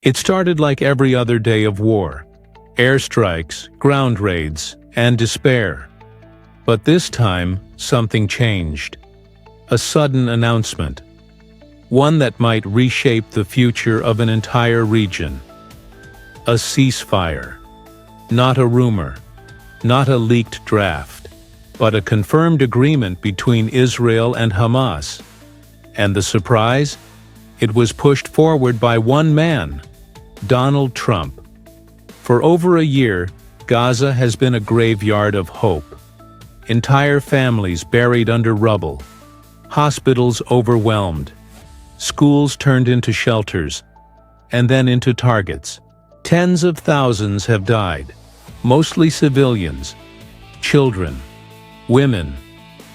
It started like every other day of war: airstrikes, ground raids, and despair. But this time, something changed. A sudden announcement. One that might reshape the future of an entire region. A ceasefire. Not a rumor, not a leaked draft, but a confirmed agreement between Israel and Hamas. And the surprise? It was pushed forward by one man, Donald Trump. For over a year, Gaza has been a graveyard of hope. Entire families buried under rubble, hospitals overwhelmed, schools turned into shelters, and then into targets. Tens of thousands have died, mostly civilians, children, women,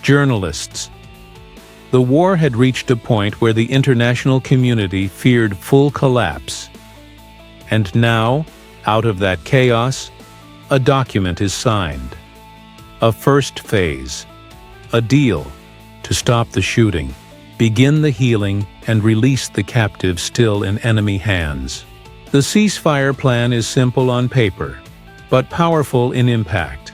journalists. The war had reached a point where the international community feared full collapse. And now, out of that chaos, a document is signed. A first phase. A deal to stop the shooting, begin the healing, and release the captives still in enemy hands. The ceasefire plan is simple on paper, but powerful in impact.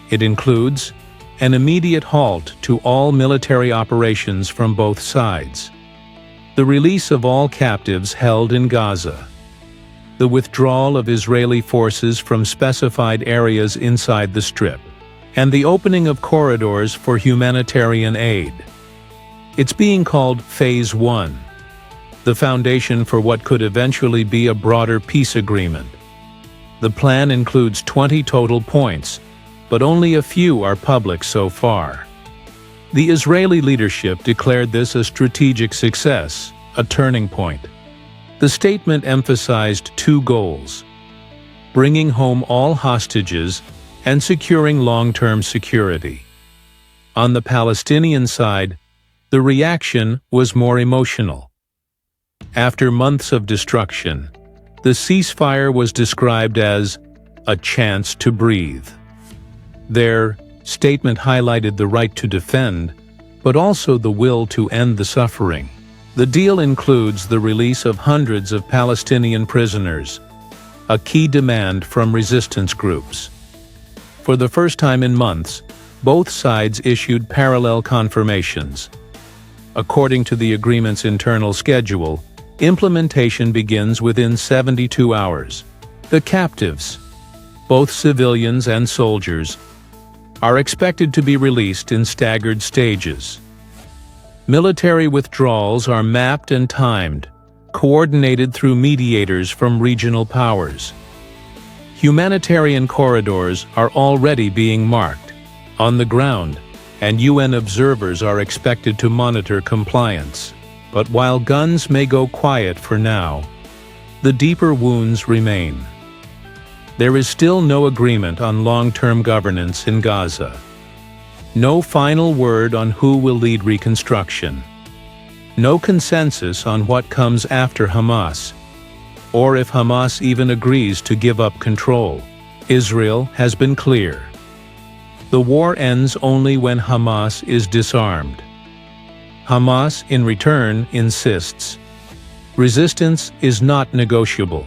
It includes an immediate halt to all military operations from both sides, the release of all captives held in Gaza, the withdrawal of Israeli forces from specified areas inside the Strip, and the opening of corridors for humanitarian aid. It's being called Phase 1, the foundation for what could eventually be a broader peace agreement. The plan includes 20 total points, but only a few are public so far. The Israeli leadership declared this a strategic success, a turning point. The statement emphasized two goals: bringing home all hostages and securing long-term security. On the Palestinian side, the reaction was more emotional. After months of destruction, the ceasefire was described as a chance to breathe. Their statement highlighted the right to defend, but also the will to end the suffering. The deal includes the release of hundreds of Palestinian prisoners, a key demand from resistance groups. For the first time in months, both sides issued parallel confirmations. According to the agreement's internal schedule, implementation begins within 72 hours. The captives, both civilians and soldiers, are expected to be released in staggered stages. Military withdrawals are mapped and timed, coordinated through mediators from regional powers. Humanitarian corridors are already being marked on the ground, and UN observers are expected to monitor compliance. But while guns may go quiet for now, the deeper wounds remain. There is still no agreement on long-term governance in Gaza. No final word on who will lead reconstruction. No consensus on what comes after Hamas, or if Hamas even agrees to give up control. Israel has been clear. The war ends only when Hamas is disarmed. Hamas, in return, insists. Resistance is not negotiable.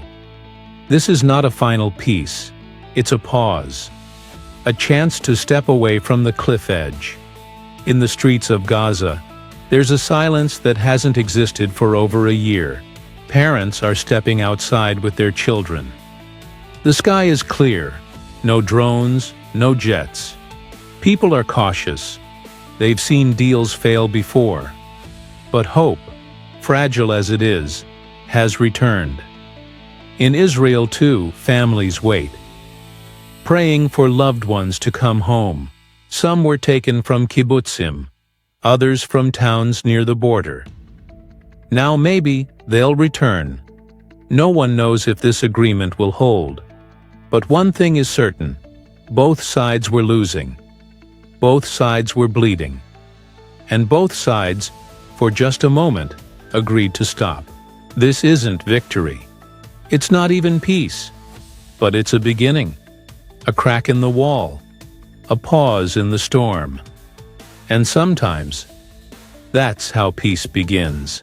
This is not a final peace. It's a pause. A chance to step away from the cliff edge. In the streets of Gaza, there's a silence that hasn't existed for over a year. Parents are stepping outside with their children. The sky is clear. No drones, no jets. People are cautious. They've seen deals fail before. But hope, fragile as it is, has returned. In Israel, too, families wait, praying for loved ones to come home. Some were taken from kibbutzim, others from towns near the border. Now maybe they'll return. No one knows if this agreement will hold. But one thing is certain: both sides were losing. Both sides were bleeding. And both sides, for just a moment, agreed to stop. This isn't victory. It's not even peace. But it's a beginning. A crack in the wall. A pause in the storm. And sometimes, that's how peace begins.